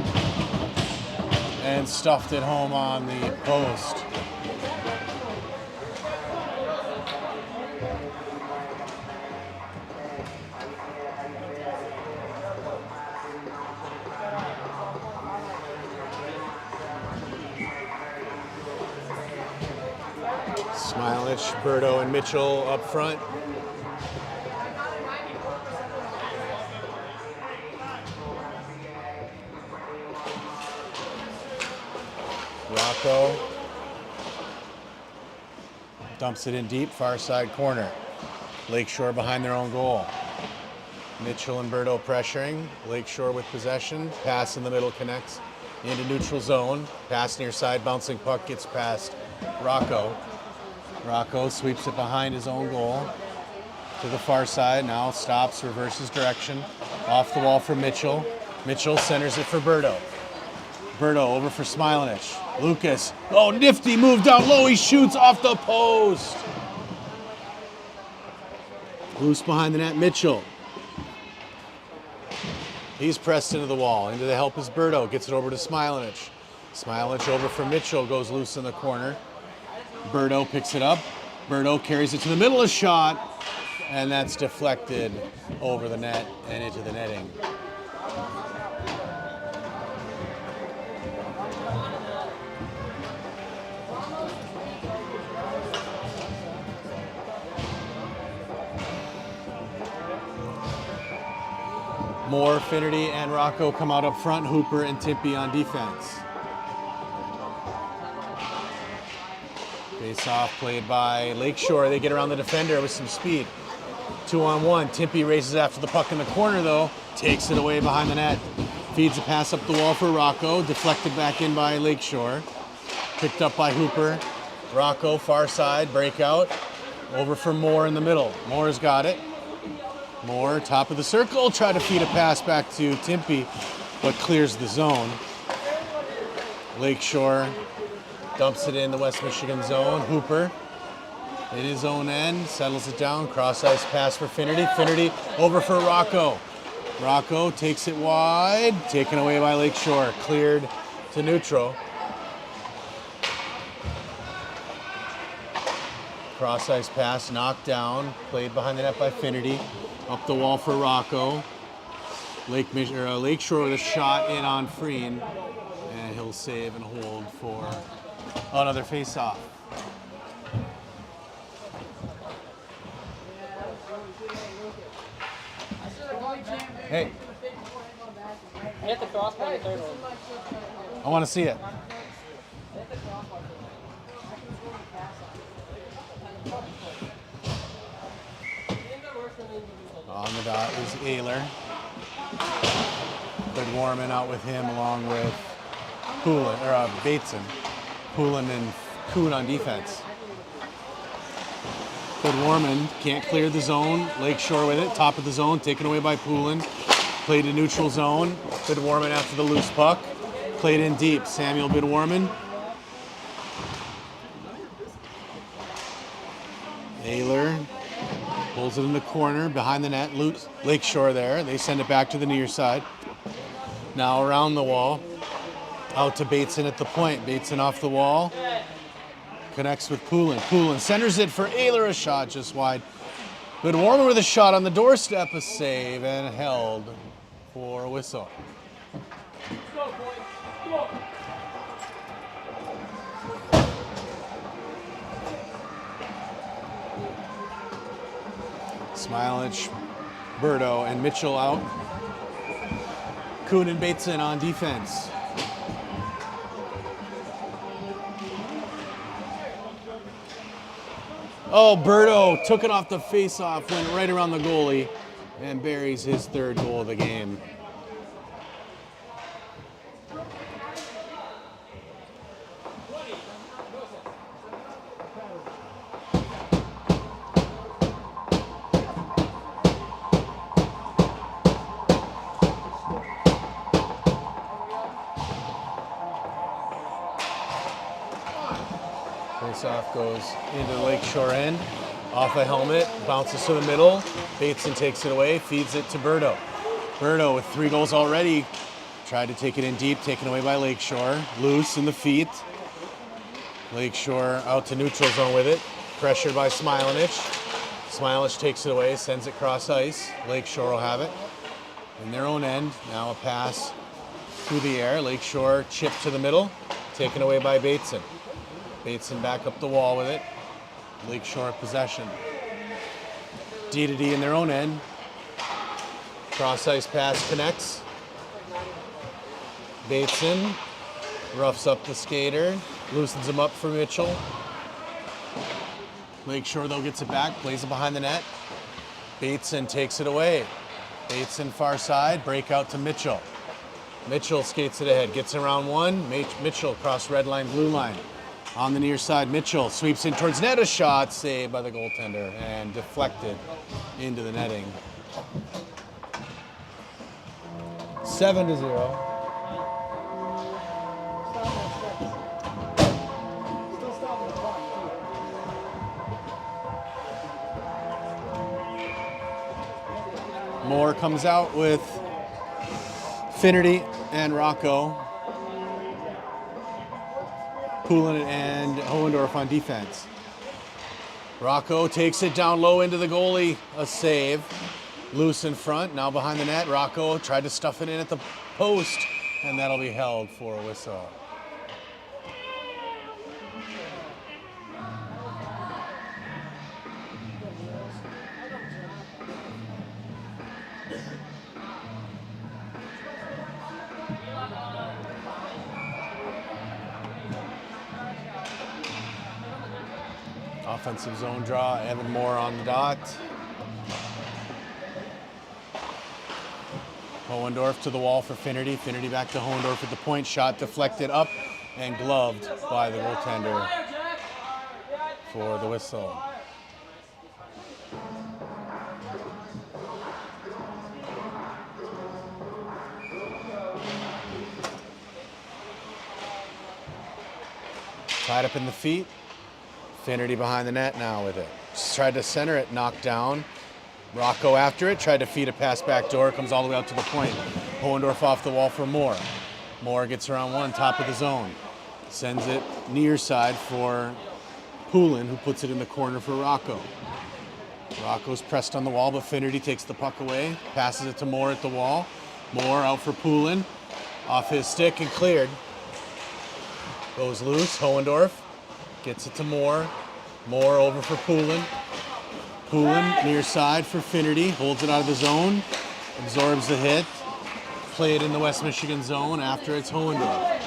and stuffed it home on the post. Smilich, Berto, and Mitchell up front. Rocco dumps it in deep, far side corner. Lakeshore behind their own goal. Mitchell and Berto pressuring. Lakeshore with possession. Pass in the middle connects into neutral zone. Pass near side, bouncing puck gets past Rocco. Rocco sweeps it behind his own goal to the far side. Now stops, reverses direction. Off the wall for Mitchell. Mitchell centers it for Berto. Berto over for Smilinich. Lucas, oh, nifty move down low. He shoots off the post. Loose behind the net, Mitchell. He's pressed into the wall. Into the help is Berto. Gets it over to Smilanich. Smilanich over for Mitchell. Goes loose in the corner. Berto picks it up. Berto carries it to the middle of shot. And that's deflected over the net and into the netting. Moore, Finnerty, and Rocco come out up front. Hooper and Timpy on defense. Face off played by Lakeshore. They get around the defender with some speed. 2-on-1. Timpy races after the puck in the corner, though. Takes it away behind the net. Feeds a pass up the wall for Rocco. Deflected back in by Lakeshore. Picked up by Hooper. Rocco, far side, breakout. Over for Moore in the middle. Moore's got it. Moore, top of the circle, try to feed a pass back to Timpy, but clears the zone. Lakeshore dumps it in the West Michigan zone. Hooper in his own end, settles it down. Cross ice pass for Finnerty. Finnerty over for Rocco. Rocco takes it wide, taken away by Lakeshore. Cleared to neutral. Cross ice pass, knocked down, played behind the net by Finnerty. Up the wall for Rocco. Lakeshore with a shot in on Freen. And he'll save and hold for another face-off. Hey. Hit the crossbar in the third one. I want to see it. On the dot is Ayler. Good Warman out with him along with Bateson. Poulin and Kuhn on defense. Good Warman can't clear the zone. Lakeshore with it, top of the zone, taken away by Poulin. Played in neutral zone. Good Warman after the loose puck. Played in deep. Samuel Bidwarman. Ayler pulls it in the corner, behind the net, Lakeshore there. They send it back to the near side. Now around the wall, out to Bateson at the point. Bateson off the wall, connects with Poulin. Poulin centers it for Ayler, a shot just wide. Good Warman with a shot on the doorstep, a save, and held for a whistle. Smilanich, Berto, and Mitchell out. Kuhn and Bateson on defense. Oh, Berto took it off the face-off, went right around the goalie, and buries his third goal of the game. Face-off goes into the Lakeshore end, off a helmet, bounces to the middle. Bateson takes it away, feeds it to Berto. Berto with 3 goals already, tried to take it in deep, taken away by Lakeshore. Loose in the feet. Lakeshore out to neutral zone with it, pressured by Smilanich. Smilanich takes it away, sends it cross ice. Lakeshore will have it in their own end. Now a pass through the air. Lakeshore chipped to the middle, taken away by Bateson. Bateson back up the wall with it. Lakeshore possession. D-to-D in their own end. Cross ice pass connects. Bateson roughs up the skater, loosens him up for Mitchell. Lakeshore though gets it back, plays it behind the net. Bateson takes it away. Bateson far side, breakout to Mitchell. Mitchell skates it ahead, gets around one. Mitchell cross red line, blue line. On the near side, Mitchell sweeps in towards net, a shot saved by the goaltender and deflected into the netting. 7-0. Moore comes out with Finnerty and Rocco. Poulin and Hohendorf on defense. Rocco takes it down low into the goalie, a save. Loose in front, now behind the net. Rocco tried to stuff it in at the post, and that'll be held for a whistle. Offensive zone draw, Evan Moore on the dot. Hohendorf to the wall for Finnerty. Finnerty back to Hohendorf at the point. Shot deflected up and gloved by the goaltender for the whistle. Tied up in the feet. Finnerty behind the net now with it. Just tried to center it, knocked down. Rocco after it, tried to feed a pass back door, comes all the way out to the point. Hohendorf off the wall for Moore. Moore gets around one, top of the zone. Sends it near side for Poulin, who puts it in the corner for Rocco. Rocco's pressed on the wall, but Finnerty takes the puck away, passes it to Moore at the wall. Moore out for Poulin, off his stick and cleared. Goes loose, Hohendorf gets it to Moore. Moore over for Poulin. Poulin near side for Finnerty, holds it out of the zone, absorbs the hit. Play it in the West Michigan zone after it's Hohendorf.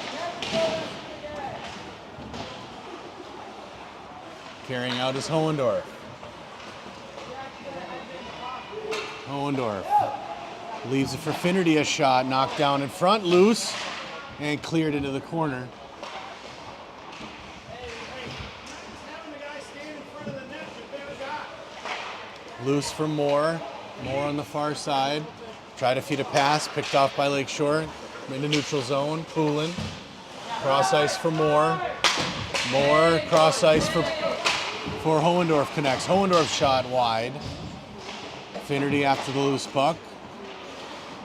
Carrying out is Hohendorf. Hohendorf leaves it for Finnerty, a shot knocked down in front, loose, and cleared into the corner. Loose for Moore. Moore on the far side. Try to feed a pass, picked off by Lakeshore. Into neutral zone. Poulin. Cross ice for Moore. Moore cross ice for Hohendorf connects. Hohendorf shot wide. Finnerty after the loose puck.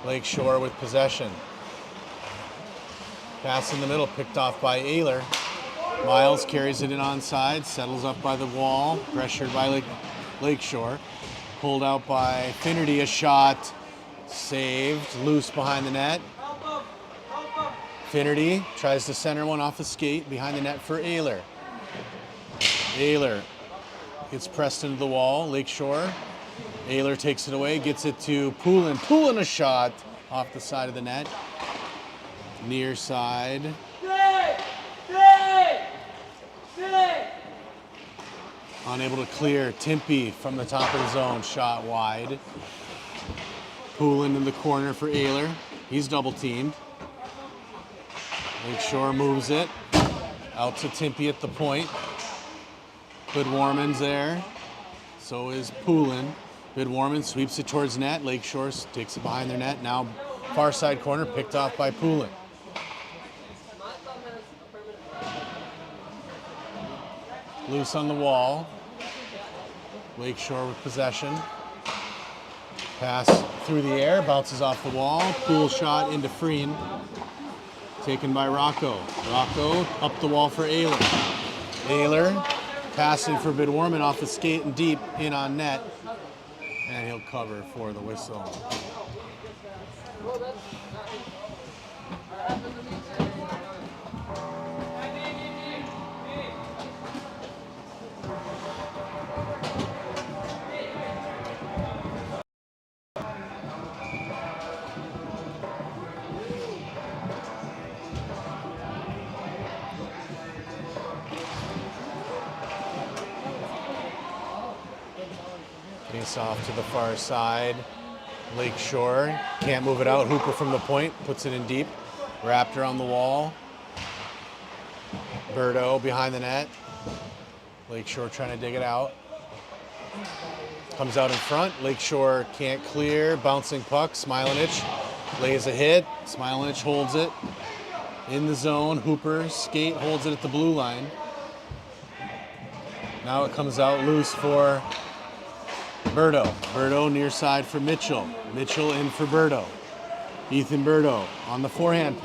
Lakeshore with possession. Pass in the middle, picked off by Ayler. Miles carries it in onside, settles up by the wall, pressured by Lakeshore. Pulled out by Finnerty, a shot saved, loose behind the net. Finnerty tries to center one off the skate behind the net for Ayler. Ayler gets pressed into the wall, Lakeshore. Ayler takes it away, gets it to Poulin. Poulin a shot off the side of the net. Near side. Unable to clear. Timpey from the top of the zone, shot wide. Poulin in the corner for Ayler. He's double teamed. Lakeshore moves it. Out to Timpey at the point. Bidwarman's there. So is Poulin. Bidwarman sweeps it towards net. Lakeshore takes it behind their net. Now far side corner, picked off by Poulin. Loose on the wall. Lakeshore with possession. Pass through the air, bounces off the wall. Pool shot into Freen. Taken by Rocco. Rocco up the wall for Ayler. Ayler passing for Bidwarman off the skate and deep in on net. And he'll cover for the whistle. Face off to the far side. Lakeshore can't move it out. Hooper from the point puts it in deep. Raptor on the wall. Berto behind the net. Lakeshore trying to dig it out. Comes out in front. Lakeshore can't clear. Bouncing puck. Smilanich lays a hit. Smilanich holds it in the zone. Hooper skate holds it at the blue line. Now it comes out loose for Berto. Berto near side for Mitchell. Mitchell in for Berto. Ethan Berto on the forehand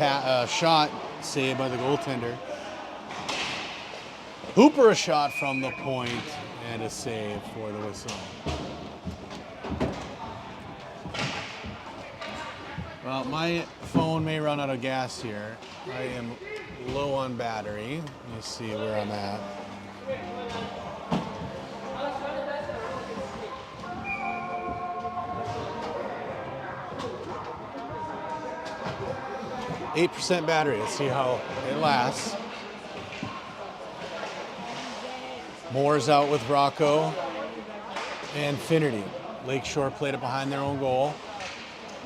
shot, saved by the goaltender. Hooper a shot from the point and a save for the whistle. Well, my phone may run out of gas here. I am low on battery. Let me see where I'm at. %8 battery. Let's see how it lasts. Moore's out with Rocco and Finnerty. Lakeshore played it behind their own goal.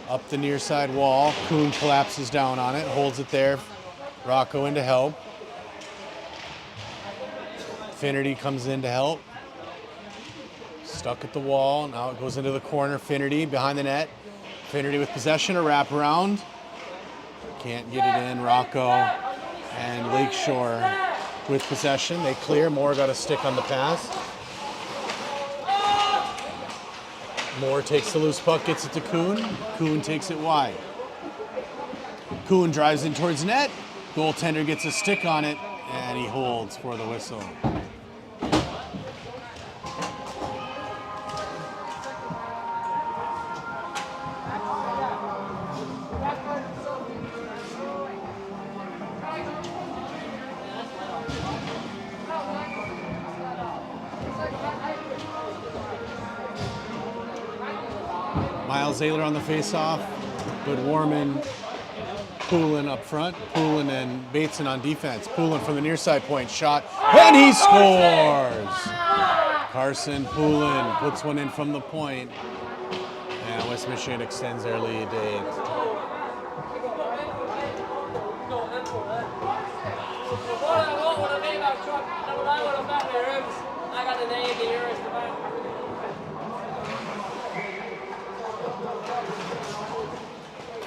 Up the near side wall. Kuhn collapses down on it, holds it there. Rocco in to help. Finnerty comes in to help. Stuck at the wall. Now it goes into the corner. Finnerty behind the net. Finnerty with possession, a wraparound. Can't get it in. Rocco and Lakeshore with possession. They clear. Moore got a stick on the pass. Moore takes the loose puck, gets it to Kuhn. Kuhn takes it wide. Kuhn drives in towards net. Goaltender gets a stick on it, and he holds for the whistle. Miles Ayler on the face-off. Good Warman, Poulin up front. Poulin and Bateson on defense. Poulin from the near side point shot, and he scores! Carson Poulin puts one in from the point, and West Michigan extends their lead to 8.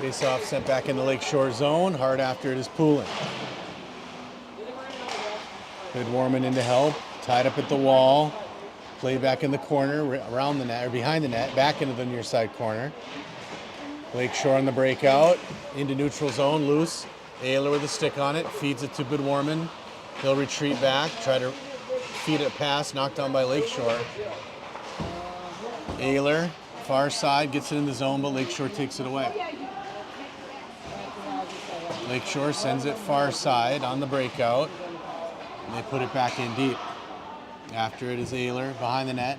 Face-off sent back in the Lakeshore zone. Hard after it is Poulin. Good Warman in to help. Tied up at the wall. Play back in the corner, around the net, or behind the net, back into the near side corner. Lakeshore on the breakout. Into neutral zone, loose. Ayler with a stick on it. Feeds it to Good Warman. He'll retreat back. Try to feed it a pass. Knocked down by Lakeshore. Ayler, far side, gets it in the zone, but Lakeshore takes it away. Lakeshore sends it far side on the breakout, and they put it back in deep. After it is Ayler behind the net.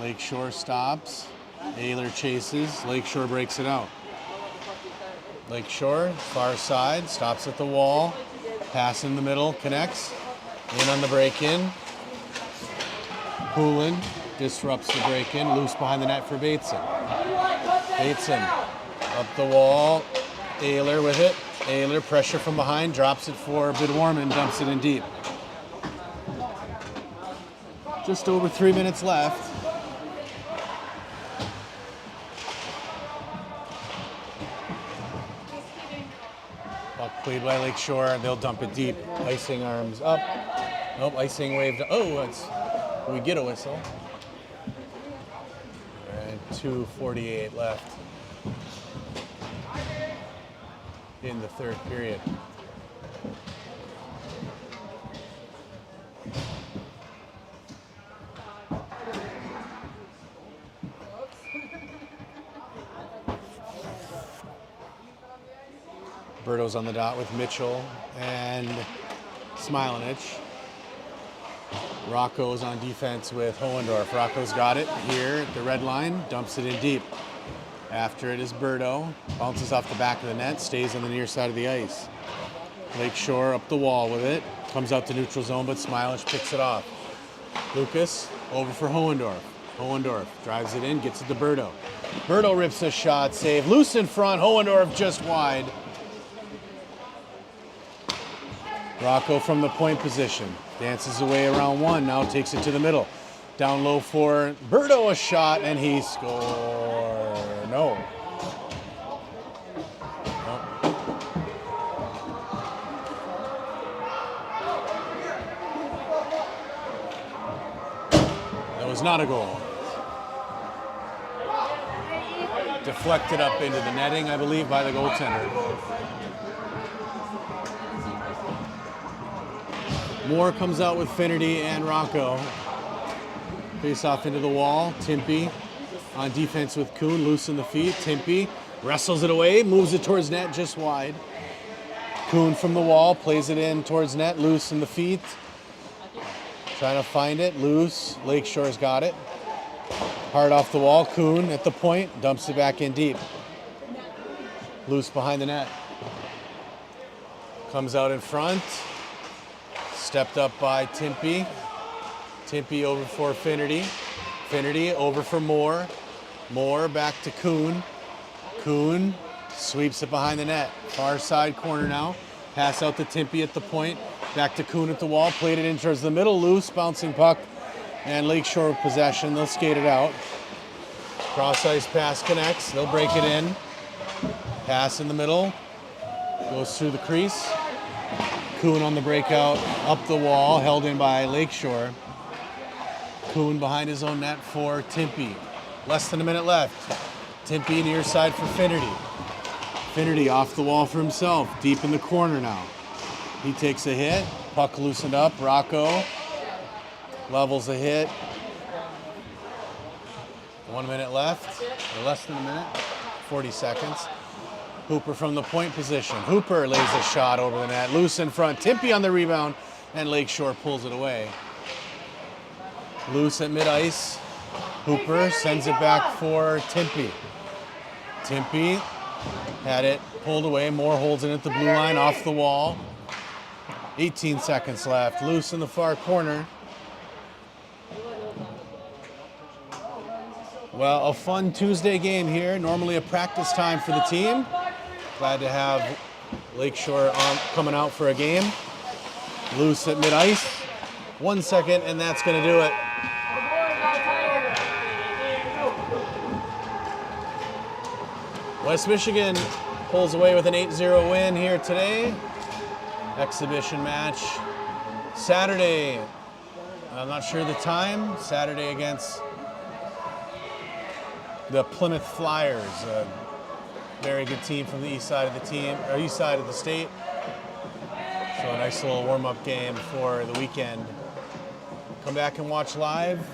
Lakeshore stops. Ayler chases. Lakeshore breaks it out. Lakeshore, far side, stops at the wall. Pass in the middle, connects. In on the break-in. Poulin disrupts the break-in. Loose behind the net for Bateson. Bateson up the wall. Ayler with it. Ayler, pressure from behind, drops it for Bidwarman, dumps it in deep. Just over 3 minutes left. Puck played by Lakeshore, they'll dump it deep. Icing arms up. Nope, icing waved. Oh, we get a whistle. And 2:48 left in the third period. Berto's on the dot with Mitchell and Smilanich. Rocco's on defense with Hohendorf. Rocco's got it here at the red line, dumps it in deep. After it is Berto, bounces off the back of the net, stays on the near side of the ice. Lakeshore up the wall with it, comes out to neutral zone, but Smilanich picks it off. Lucas over for Hohendorf. Hohendorf drives it in, gets it to Berto. Berto rips a shot, save, loose in front, Hohendorf just wide. Rocco from the point position, dances away around one, now takes it to the middle. Down low for Berto, a shot, and he scores. No. That was not a goal. deflected up into the netting, I believe, by the goaltender. Moore comes out with Finnerty and Rocco. Face off into the wall. Timpy on defense with Kuhn, loose in the feet. Timpy wrestles it away, moves it towards net, just wide. Kuhn from the wall, plays it in towards net, loose in the feet. Trying to find it, loose. Lakeshore's got it. Hard off the wall, Kuhn at the point, dumps it back in deep. Loose behind the net. Comes out in front. Stepped up by Timpy. Timpy over for Finnerty. Finnerty over for Moore. Moore back to Kuhn. Kuhn sweeps it behind the net. Far side corner now. Pass out to Timpy at the point. Back to Kuhn at the wall. Played it in towards the middle. Loose, bouncing puck. And Lakeshore with possession. They'll skate it out. Cross ice pass connects. They'll break it in. Pass in the middle. Goes through the crease. Kuhn on the breakout. Up the wall. Held in by Lakeshore. Kuhn behind his own net for Timpy. Less than a minute left. Timpy near side for Finnerty. Finnerty off the wall for himself. Deep in the corner now. He takes a hit. Puck loosened up. Rocco levels a hit. 1 minute left. Or less than a minute. 40 seconds. Hooper from the point position. Hooper lays a shot over the net. Loose in front. Timpy on the rebound. And Lakeshore pulls it away. Loose at mid-ice. Hooper sends it back for Timpy. Timpy had it pulled away. Moore holds it at the blue line off the wall. 18 seconds left. Loose in the far corner. Well, a fun Tuesday game here. Normally a practice time for the team. Glad to have Lakeshore coming out for a game. Loose at mid-ice. 1 second, and that's going to do it. West Michigan pulls away with an 8-0 win here today. Exhibition match Saturday. I'm not sure the time. Saturday against the Plymouth Flyers, a very good team from the east side of the east side of the state. So a nice little warm-up game for the weekend. Come back and watch live.